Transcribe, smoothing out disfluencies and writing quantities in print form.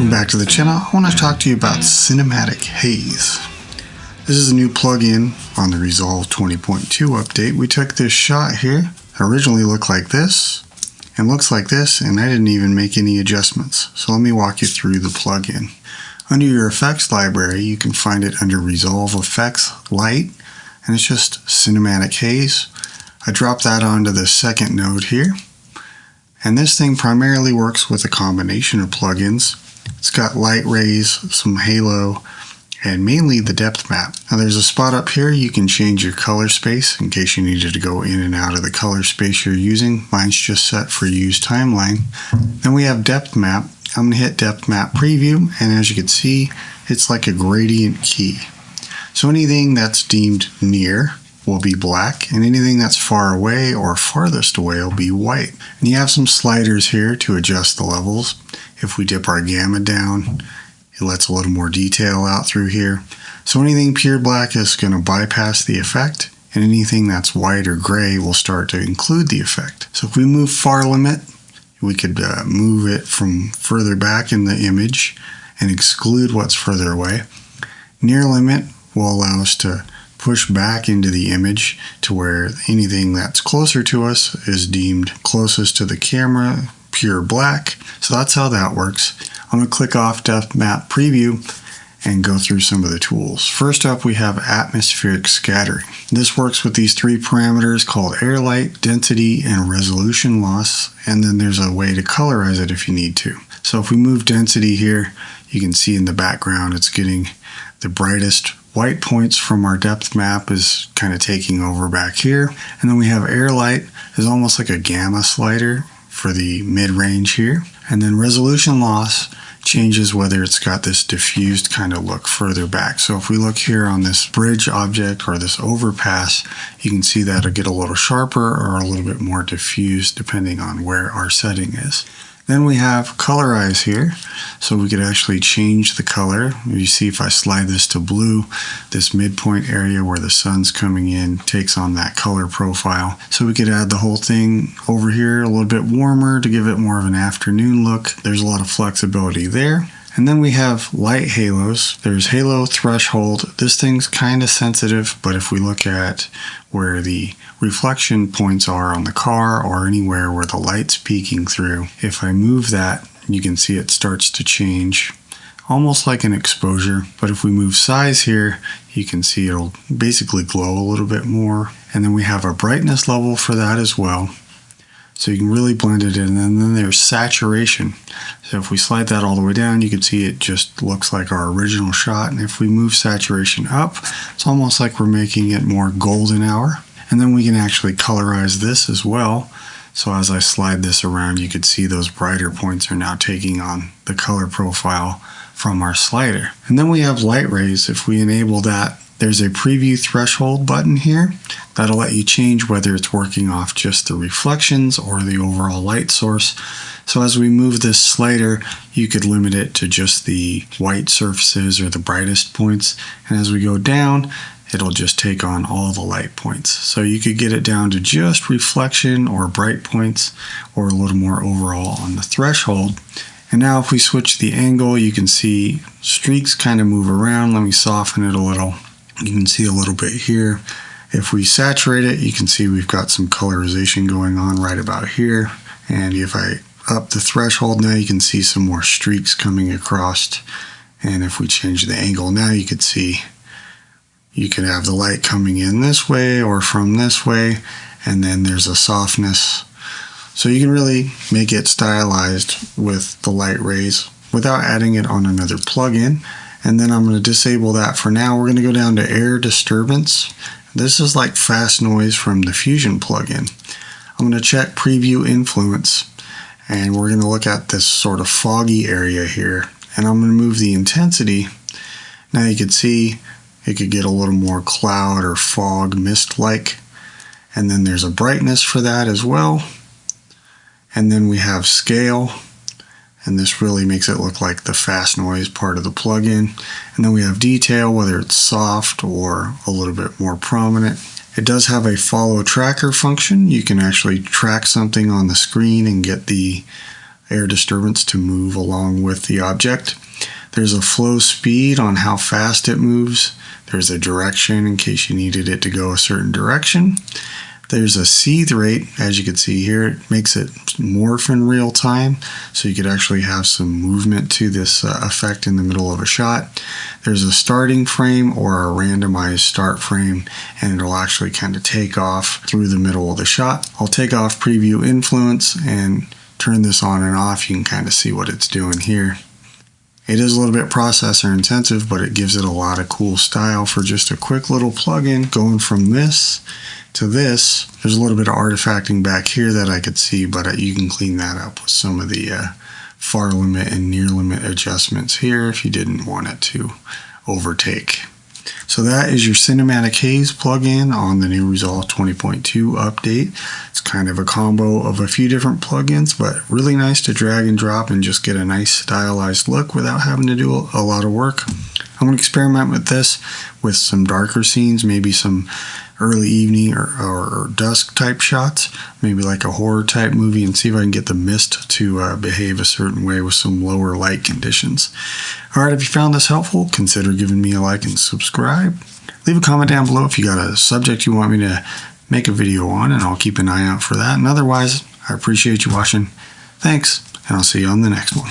Welcome back to the channel. I want to talk to you about Cinematic Haze. This is a new plugin on the Resolve 20.2 update. We took this shot here. It originally looked like this and looks like this, and I didn't even make any adjustments. So let me walk you through the plugin. Under your effects library, you can find it under Resolve Effects Light, and it's just Cinematic Haze. I dropped that onto the second node here. And this thing primarily works with a combination of plugins. It's got light rays, some halo, and mainly the depth map. Now there's a spot up here you can change your color space in case you needed to go in and out of the color space you're using. Mine's just set for use timeline. Then we have depth map. I'm going to hit depth map preview, and as you can see, it's like a gradient key. So anything that's deemed near will be black, and anything that's far away or farthest away will be white. And you have some sliders here to adjust the levels. If we dip our gamma down, it lets a little more detail out through here. So anything pure black is going to bypass the effect, and anything that's white or gray will start to include the effect. So if we move far limit, we could move it from further back in the image and exclude what's further away. Near limit will allow us to push back into the image to where anything that's closer to us is deemed closest to the camera, pure black. So that's how that works. I'm going to click off depth map preview and go through some of the tools. First up, we have atmospheric scattering. This works with these three parameters called air light, density, and resolution loss, and then there's a way to colorize it if you need to. So if we move density here, you can see in the background it's getting the brightest white points from our depth map is kind of taking over back here. And then we have air light is almost like a gamma slider for the mid-range here. And then resolution loss changes whether it's got this diffused kind of look further back. So if we look here on this bridge object or this overpass, you can see that it'll get a little sharper or a little bit more diffused depending on where our setting is. Then we have colorize here, so we could actually change the color. You see if I slide this to blue, this midpoint area where the sun's coming in takes on that color profile. So we could add the whole thing over here a little bit warmer to give it more of an afternoon look. There's a lot of flexibility there. And then we have light halos. There's halo threshold. This thing's kind of sensitive, but if we look at where the reflection points are on the car or anywhere where the light's peeking through, if I move that, you can see it starts to change almost like an exposure. But if we move size here, you can see it'll basically glow a little bit more. And then we have a brightness level for that as well. So you can really blend it in. And then there's saturation. So if we slide that all the way down, you can see it just looks like our original shot. And if we move saturation up, it's almost like we're making it more golden hour. And then we can actually colorize this as well. So as I slide this around, you can see those brighter points are now taking on the color profile from our slider. And then we have light rays. If we enable that, there's a preview threshold button here that'll let you change whether it's working off just the reflections or the overall light source. So as we move this slider, you could limit it to just the white surfaces or the brightest points. And as we go down, it'll just take on all the light points. So you could get it down to just reflection or bright points or a little more overall on the threshold. And now if we switch the angle, you can see streaks kind of move around. Let me soften it a little. You can see a little bit here. If we saturate it, you can see we've got some colorization going on right about here. And if I up the threshold now, you can see some more streaks coming across. And if we change the angle now, you could see you could have the light coming in this way or from this way. And then there's a softness. So you can really make it stylized with the light rays without adding it on another plugin. And then I'm going to disable that for now. We're going to go down to Air Disturbance. This is like fast noise from the Fusion plugin. I'm going to check Preview Influence, and we're going to look at this sort of foggy area here. And I'm going to move the intensity. Now you can see it could get a little more cloud or fog, mist-like. And then there's a brightness for that as well. And then we have scale. And this really makes it look like the fast noise part of the plugin. And then we have detail, whether it's soft or a little bit more prominent. It does have a follow tracker function. You can actually track something on the screen and get the air disturbance to move along with the object. There's a flow speed on how fast it moves. There's a direction in case you needed it to go a certain direction. There's a seethe rate, as you can see here. It makes it morph in real time, so you could actually have some movement to this effect in the middle of a shot. There's a starting frame or a randomized start frame, and it'll actually kind of take off through the middle of the shot. I'll take off preview influence and turn this on and off. You can kind of see what it's doing here. It is a little bit processor intensive, but it gives it a lot of cool style for just a quick little plugin. Going from this to this, there's a little bit of artifacting back here that I could see, but you can clean that up with some of the far limit and near limit adjustments here if you didn't want it to overtake. So that is your Cinematic Haze plugin on the new Resolve 20.2 update. It's kind of a combo of a few different plugins, but really nice to drag and drop and just get a nice stylized look without having to do a lot of work. I'm going to experiment with this with some darker scenes, maybe some early evening or dusk type shots, maybe like a horror type movie, and see if I can get the mist to behave a certain way with some lower light conditions. Alright, if you found this helpful, consider giving me a like and subscribe. Leave a comment down below if you got a subject you want me to make a video on, and I'll keep an eye out for that. And otherwise, I appreciate you watching. Thanks, and I'll see you on the next one.